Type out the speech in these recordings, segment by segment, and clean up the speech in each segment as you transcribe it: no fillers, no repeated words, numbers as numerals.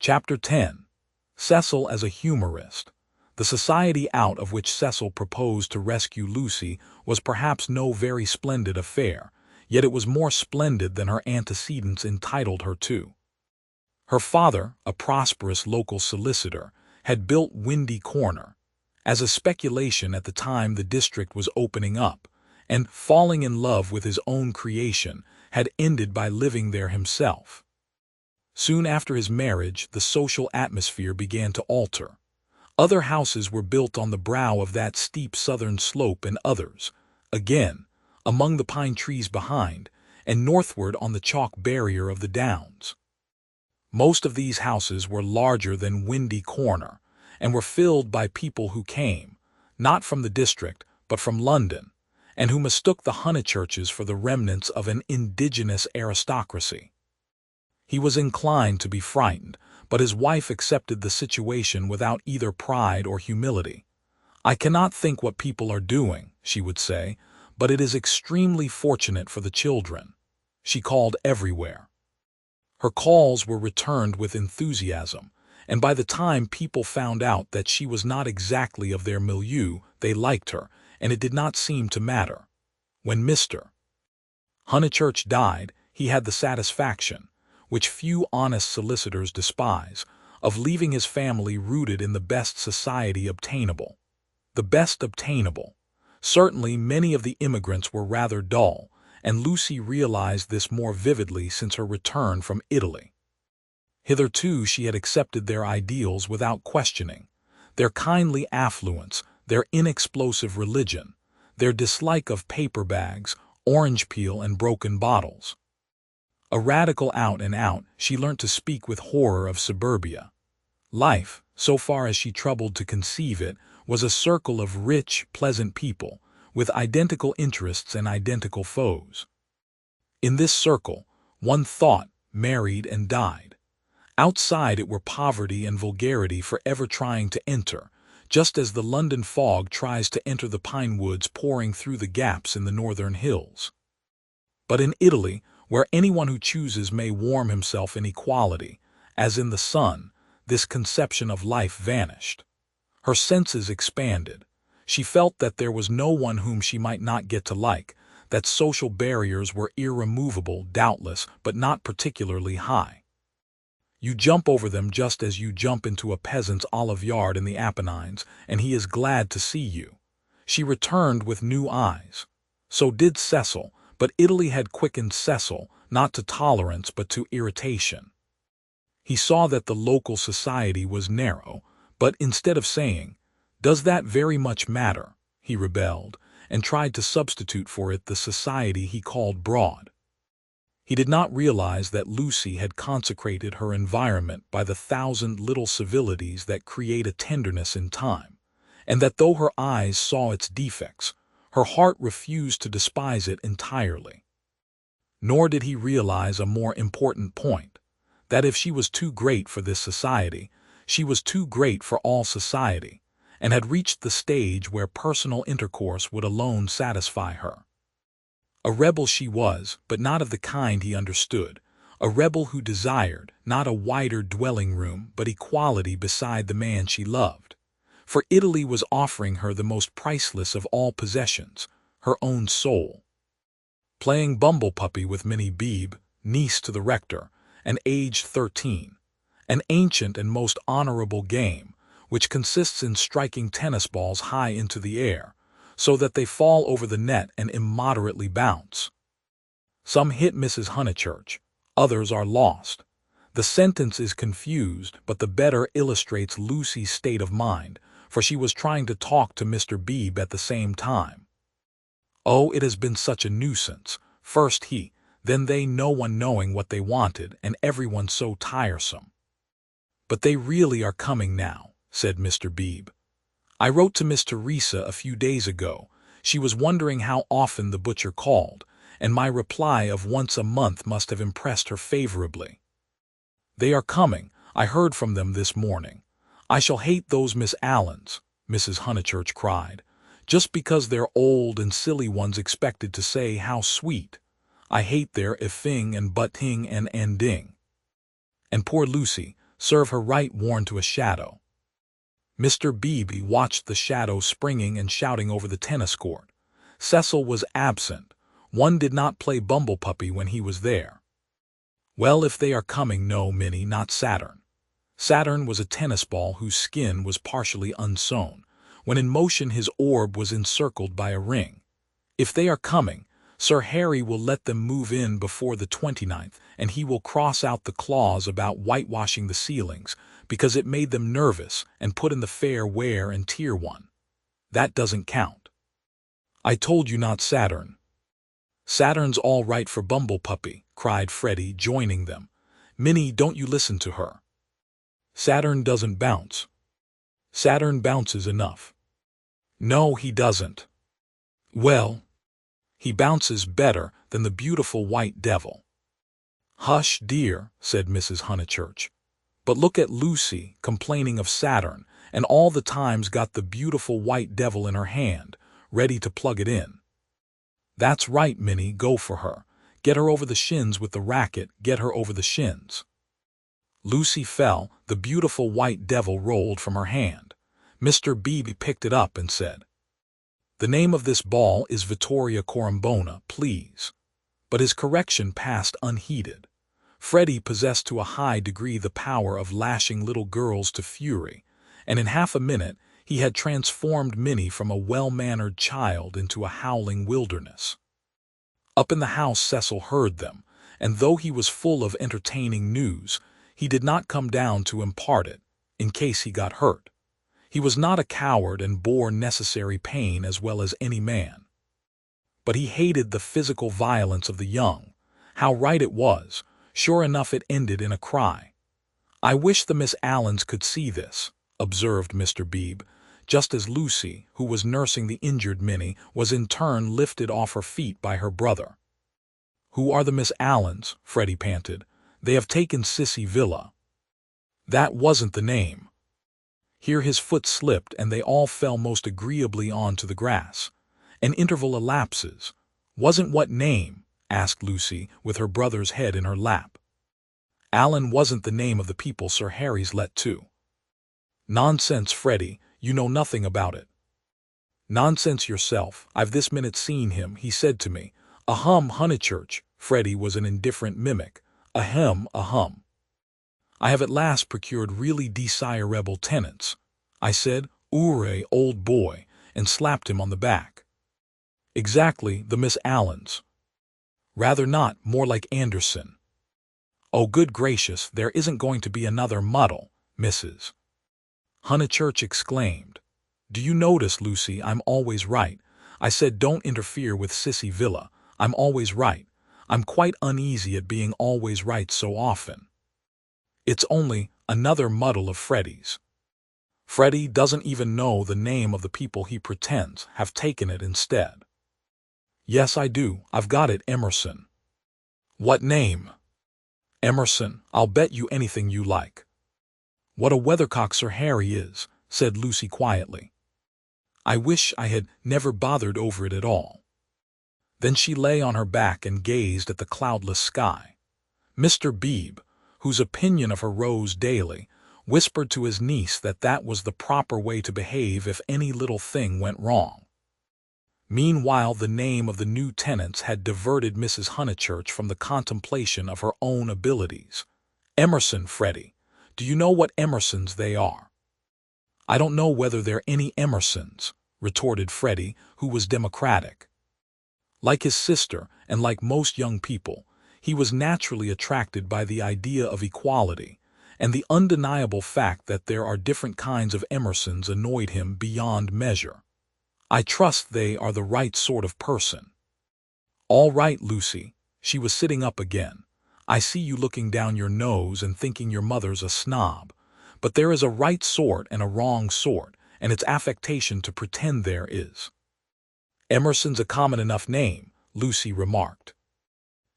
Chapter 10. Cecil as a Humorist. The society out of which Cecil proposed to rescue Lucy was perhaps no very splendid affair, yet it was more splendid than her antecedents entitled her to. Her father, a prosperous local solicitor, had built Windy Corner as a speculation at the time the district was opening up, and, falling in love with his own creation, had ended by living there himself. Soon after his marriage, the social atmosphere began to alter. Other houses were built on the brow of that steep southern slope and others, again, among the pine trees behind, and northward on the chalk barrier of the downs. Most of these houses were larger than Windy Corner, and were filled by people who came, not from the district, but from London, and who mistook the Honeychurches for the remnants of an indigenous aristocracy. He was inclined to be frightened, but his wife accepted the situation without either pride or humility. "I cannot think what people are doing," she would say, "but it is extremely fortunate for the children." She called everywhere. Her calls were returned with enthusiasm, and by the time people found out that she was not exactly of their milieu, they liked her, and it did not seem to matter. When Mr. Honeychurch died, he had the satisfaction, which few honest solicitors despise, of leaving his family rooted in the best society obtainable. The best obtainable. Certainly many of the immigrants were rather dull, and Lucy realized this more vividly since her return from Italy. Hitherto she had accepted their ideals without questioning, their kindly affluence, their inexplosive religion, their dislike of paper bags, orange peel, and broken bottles. A radical out and out, she learnt to speak with horror of suburbia. Life, so far as she troubled to conceive it, was a circle of rich, pleasant people, with identical interests and identical foes. In this circle, one thought, married, and died. Outside it were poverty and vulgarity forever trying to enter, just as the London fog tries to enter the pine woods pouring through the gaps in the northern hills. But in Italy, where anyone who chooses may warm himself in equality, as in the sun, this conception of life vanished. Her senses expanded. She felt that there was no one whom she might not get to like, that social barriers were irremovable, doubtless, but not particularly high. You jump over them just as you jump into a peasant's olive yard in the Apennines, and he is glad to see you. She returned with new eyes. So did Cecil, but Italy had quickened Cecil, not to tolerance but to irritation. He saw that the local society was narrow, but instead of saying, "Does that very much matter?" he rebelled, and tried to substitute for it the society he called broad. He did not realize that Lucy had consecrated her environment by the 1,000 little civilities that create a tenderness in time, and that though her eyes saw its defects, her heart refused to despise it entirely. Nor did he realize a more important point, that if she was too great for this society, she was too great for all society, and had reached the stage where personal intercourse would alone satisfy her. A rebel she was, but not of the kind he understood, a rebel who desired, not a wider dwelling room, but equality beside the man she loved. For Italy was offering her the most priceless of all possessions, her own soul. Playing bumble puppy with Minnie Beebe, niece to the rector, and aged 13, an ancient and most honorable game, which consists in striking tennis balls high into the air, so that they fall over the net and immoderately bounce. Some hit Mrs. Honeychurch, others are lost. The sentence is confused, but the better illustrates Lucy's state of mind, for she was trying to talk to Mr. Beebe at the same time. Oh, it has been such a nuisance, first he, then they, no one knowing what they wanted, and everyone so tiresome. "But they really are coming now," said Mr. Beebe. "I wrote to Miss Teresa a few days ago. She was wondering how often the butcher called, and my reply of once a month must have impressed her favorably. They are coming. I heard from them this morning. I shall hate those Miss Allens," Mrs. Honeychurch cried, "just because they're old and silly ones expected to say how sweet. I hate their ifing and butting and ending." And poor Lucy, Serve her right worn to a shadow. Mr. Beebe watched the shadow springing and shouting over the tennis court. Cecil was absent. One did not play Bumblepuppy when he was there. Well, if they are coming, no, Minnie, not Saturn. Saturn was a tennis ball whose skin was partially unsewn. When in motion his orb was encircled by a ring. If they are coming, Sir Harry will let them move in before the 29th, and he will cross out the clause about whitewashing the ceilings, because it made them nervous, and put in the fair wear and tier 1. That doesn't count. I told you not Saturn. Saturn's all right for Bumblepuppy, cried Freddie, joining them. Minnie, don't you listen to her. Saturn doesn't bounce. Saturn bounces enough. No, he doesn't. Well, he bounces better than the beautiful white devil. Hush, dear, said Mrs. Honeychurch. But look at Lucy, complaining of Saturn, and all the time's got the beautiful white devil in her hand, ready to plug it in. That's right, Minnie, go for her. Get her over the shins with the racket, get her over the shins. Lucy fell, the beautiful white devil rolled from her hand. Mr. Beebe picked it up and said, The name of this ball is Vittoria Corombona, please. But his correction passed unheeded. Freddie possessed to a high degree the power of lashing little girls to fury, and in half a minute he had transformed Minnie from a well-mannered child into a howling wilderness. Up in the house Cecil heard them, and though he was full of entertaining news, he did not come down to impart it, in case he got hurt. He was not a coward and bore necessary pain as well as any man. But he hated the physical violence of the young. How right it was! Sure enough it ended in a cry. I wish the Miss Allens could see this, observed Mr. Beebe, just as Lucy, who was nursing the injured Minnie, was in turn lifted off her feet by her brother. Who are the Miss Allens? Freddie panted. They have taken Sissy Villa. That wasn't the name. Here his foot slipped and they all fell most agreeably on to the grass. An interval elapses. Wasn't what name? Asked Lucy, with her brother's head in her lap. Allen wasn't the name of the people Sir Harry's let to. Nonsense, Freddie, you know nothing about it. Nonsense yourself, I've this minute seen him, he said to me. Ahem, Honeychurch. Freddie was an indifferent mimic. Ahem, ahem. I have at last procured really desirable tenants. I said, Ourray, old boy, and slapped him on the back. Exactly, the Miss Allens. Rather not, more like Anderson. Oh, good gracious, there isn't going to be another muddle, Mrs. Honeychurch exclaimed. Do you notice, Lucy, I'm always right. I said don't interfere with Sissy Villa. I'm always right. I'm quite uneasy at being always right so often. It's only another muddle of Freddie's. Freddie doesn't even know the name of the people he pretends have taken it instead. Yes, I do. I've got it, Emerson. What name? Emerson. I'll bet you anything you like. What a weathercock Sir Harry is, said Lucy quietly. I wish I had never bothered over it at all. Then she lay on her back and gazed at the cloudless sky. Mr. Beebe, whose opinion of her rose daily, whispered to his niece that that was the proper way to behave if any little thing went wrong. Meanwhile, the name of the new tenants had diverted Mrs. Honeychurch from the contemplation of her own abilities. Emerson, Freddie. Do you know what Emersons they are? I don't know whether they're any Emersons, retorted Freddie, who was democratic. Like his sister, and like most young people, he was naturally attracted by the idea of equality, and the undeniable fact that there are different kinds of Emersons annoyed him beyond measure. I trust they are the right sort of person. All right, Lucy. She was sitting up again. I see you looking down your nose and thinking your mother's a snob. But there is a right sort and a wrong sort, and it's affectation to pretend there is. Emerson's a common enough name, Lucy remarked.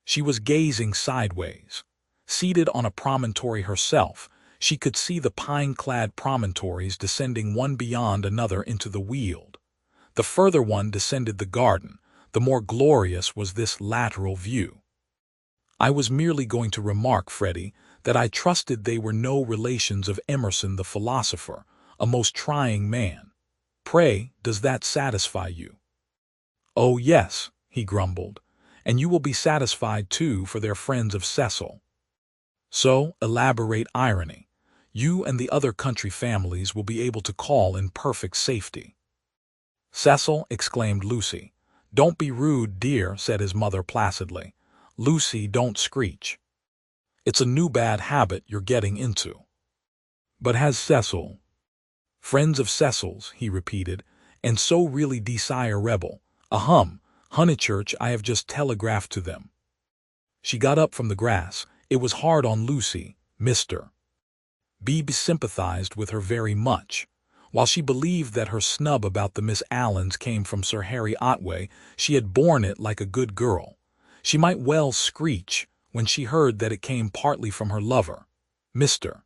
She was gazing sideways. Seated on a promontory herself, she could see the pine-clad promontories descending one beyond another into the Weald. The further one descended the garden. The more glorious was this lateral view. I was merely going to remark, Freddie, that I trusted they were no relations of Emerson the philosopher, a most trying man. Pray, does that satisfy you?" "Oh, yes," he grumbled, "and you will be satisfied too, for they're friends of Cecil. So, elaborate irony. You and the other country families will be able to call in perfect safety." "Cecil," exclaimed Lucy. "Don't be rude, dear," said his mother placidly. "Lucy, don't screech. It's a new bad habit you're getting into." "But has Cecil—" "Friends of Cecil's," he repeated, "and so really desirable. Honeychurch, I have just telegraphed to them." She got up from the grass. It was hard on Lucy. Mr. Beebe sympathized with her very much. While she believed that her snub about the Miss Allens came from Sir Harry Otway, she had borne it like a good girl. She might well screech when she heard that it came partly from her lover. Mr.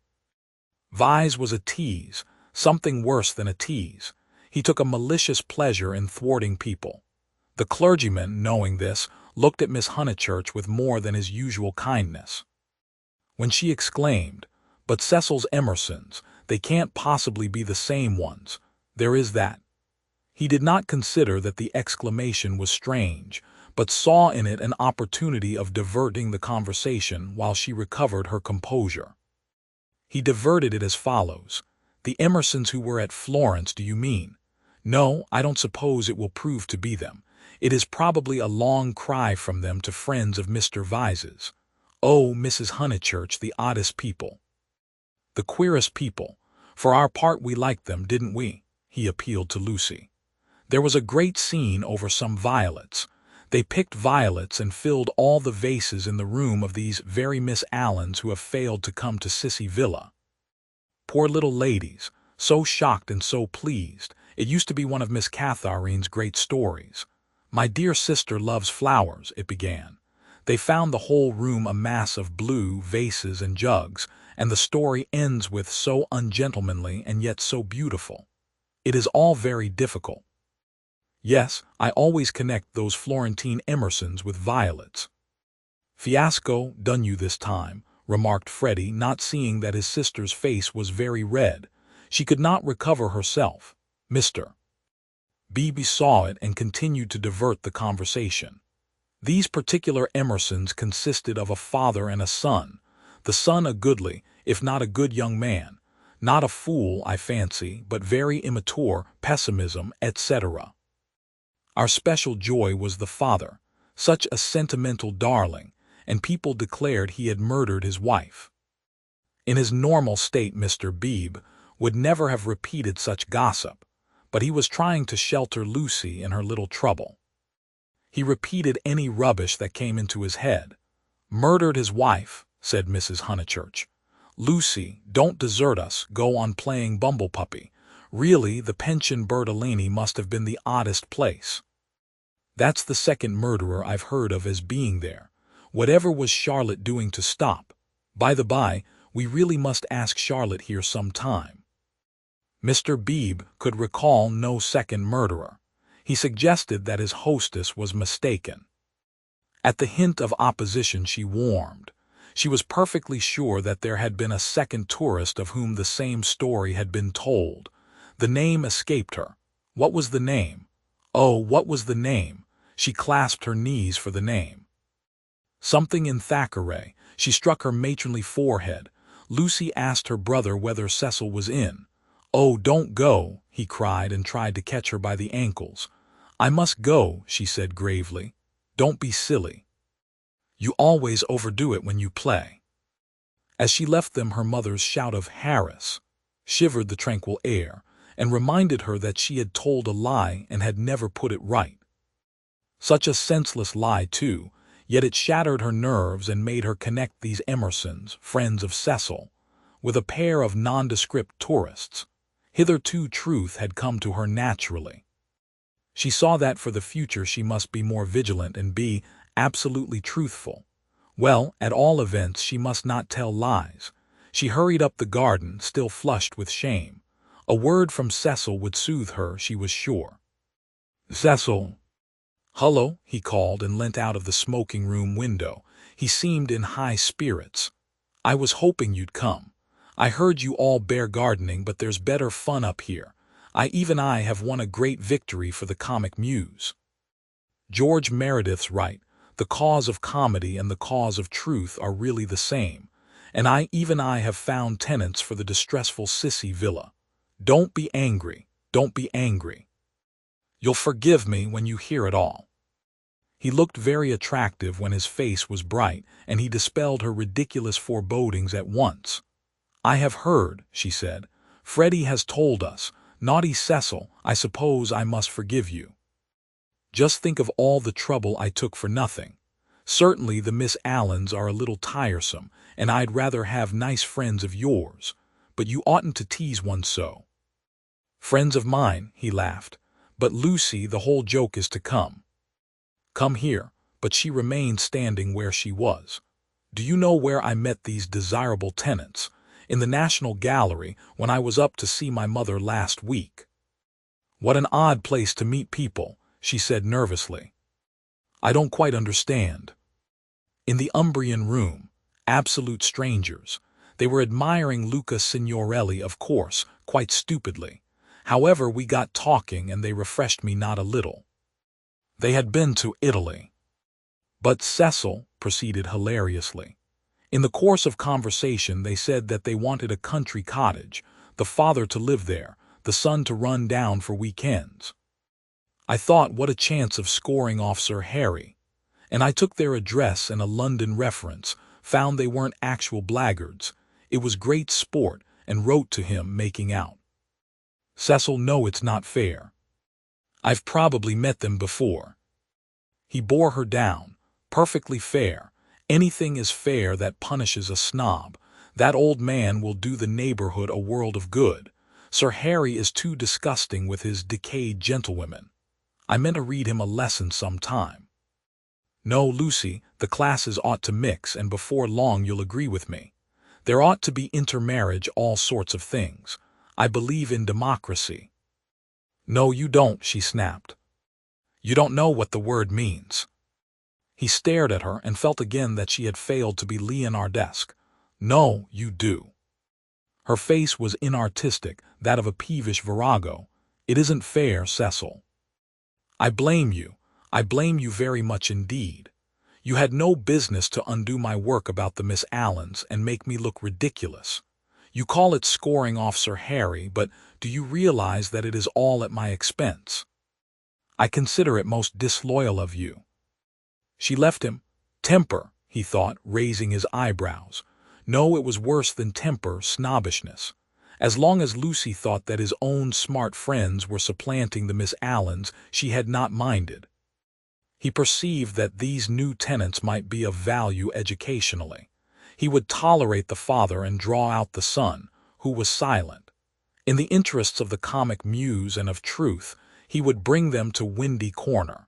Vyse was a tease, something worse than a tease. He took a malicious pleasure in thwarting people. The clergyman, knowing this, looked at Miss Honeychurch with more than his usual kindness. When she exclaimed, "But Cecil's Emersons, they can't possibly be the same ones. There is that." He did not consider that the exclamation was strange, but saw in it an opportunity of diverting the conversation while she recovered her composure. He diverted it as follows: "The Emersons who were at Florence, do you mean? No, I don't suppose it will prove to be them. It is probably a long cry from them to friends of Mr. Vyse's. Oh, Mrs. Honeychurch, the oddest people. The queerest people. For our part we liked them, didn't we?" he appealed to Lucy. "There was a great scene over some violets. They picked violets and filled all the vases in the room of these very Miss Allens who have failed to come to Sissy Villa. Poor little ladies, so shocked and so pleased. It used to be one of Miss Catharine's great stories. 'My dear sister loves flowers,' it began. They found the whole room a mass of blue vases and jugs, and the story ends with 'so ungentlemanly and yet so beautiful.' It is all very difficult. Yes, I always connect those Florentine Emersons with violets." "Fiasco done you this time," remarked Freddie, not seeing that his sister's face was very red. She could not recover herself. Mr. Beebe saw it and continued to divert the conversation. These particular Emersons consisted of a father and a son, the son a goodly, if not a good young man, not a fool, I fancy, but very immature, pessimism, etc. Our special joy was the father, such a sentimental darling, and people declared he had murdered his wife. In his normal state Mr. Beebe would never have repeated such gossip, but he was trying to shelter Lucy in her little trouble. He repeated any rubbish that came into his head. "Murdered his wife," said Mrs. Honeychurch. "Lucy, don't desert us, go on playing bumble-puppy. Really, the Pension Bertolini must have been the oddest place. That's the second murderer I've heard of as being there. Whatever was Charlotte doing to stop? By the by, we really must ask Charlotte here some time." Mr. Beebe could recall no second murderer. He suggested that his hostess was mistaken. At the hint of opposition she warmed. She was perfectly sure that there had been a second tourist of whom the same story had been told. The name escaped her. What was the name? Oh, what was the name? She clasped her knees for the name. Something in Thackeray. She struck her matronly forehead. Lucy asked her brother whether Cecil was in. "Oh, don't go," he cried and tried to catch her by the ankles. "I must go," she said gravely. "Don't be silly. You always overdo it when you play." As she left them, her mother's shout of "Harris" shivered the tranquil air, and reminded her that she had told a lie and had never put it right. Such a senseless lie, too, yet it shattered her nerves and made her connect these Emersons, friends of Cecil, with a pair of nondescript tourists. Hitherto truth had come to her naturally. She saw that for the future she must be more vigilant and be absolutely truthful. Well, at all events she must not tell lies. She hurried up the garden, still flushed with shame. A word from Cecil would soothe her, she was sure. "Cecil." "Hullo," he called and leant out of the smoking-room window. He seemed in high spirits. I was hoping you'd come. I heard you all bear gardening, but there's better fun up here. I have won a great victory for the comic muse. George Meredith's right. The cause of comedy and the cause of truth are really the same. And I have found tenants for the distressful sissy villa. Don't be angry. Don't be angry. You'll forgive me when you hear it all. He looked very attractive when his face was bright, and he dispelled her ridiculous forebodings at once. I have heard, she said. Freddie has told us. Naughty Cecil, I suppose I must forgive you. Just think of all the trouble I took for nothing. Certainly the Miss Allens are a little tiresome, and I'd rather have nice friends of yours. But you oughtn't to tease one so. Friends of mine, he laughed. But Lucy, the whole joke is to come. Come here, but she remained standing where she was. Do you know where I met these desirable tenants? In the National Gallery, when I was up to see my mother last week. What an odd place to meet people, she said nervously. I don't quite understand. In the Umbrian room, absolute strangers. They were admiring Luca Signorelli, of course, quite stupidly. However, we got talking and they refreshed me not a little. They had been to Italy. But Cecil proceeded hilariously. In the course of conversation they said that they wanted a country cottage, the father to live there, the son to run down for weekends. I thought, what a chance of scoring off Sir Harry. And I took their address and a London reference, found they weren't actual blackguards. It was great sport, and wrote to him making out. Cecil, no, it's not fair. I've probably met them before. He bore her down. Perfectly fair. Anything is fair that punishes a snob. That old man will do the neighborhood a world of good. Sir Harry is too disgusting with his decayed gentlewomen. I meant to read him a lesson some time. No, Lucy, the classes ought to mix, and before long you'll agree with me. There ought to be intermarriage, all sorts of things. I believe in democracy. No, you don't, she snapped. You don't know what the word means. He stared at her and felt again that she had failed to be Leonardesque. No, you do. Her face was inartistic, that of a peevish virago. It isn't fair, Cecil. I blame you. I blame you very much indeed. You had no business to undo my work about the Miss Allens and make me look ridiculous. You call it scoring off Sir Harry, but do you realize that it is all at my expense? I consider it most disloyal of you. She left him. Temper, he thought, raising his eyebrows. No, it was worse than temper, snobbishness. As long as Lucy thought that his own smart friends were supplanting the Miss Allens, she had not minded. He perceived that these new tenants might be of value educationally. He would tolerate the father and draw out the son, who was silent. In the interests of the comic muse and of truth, he would bring them to Windy Corner.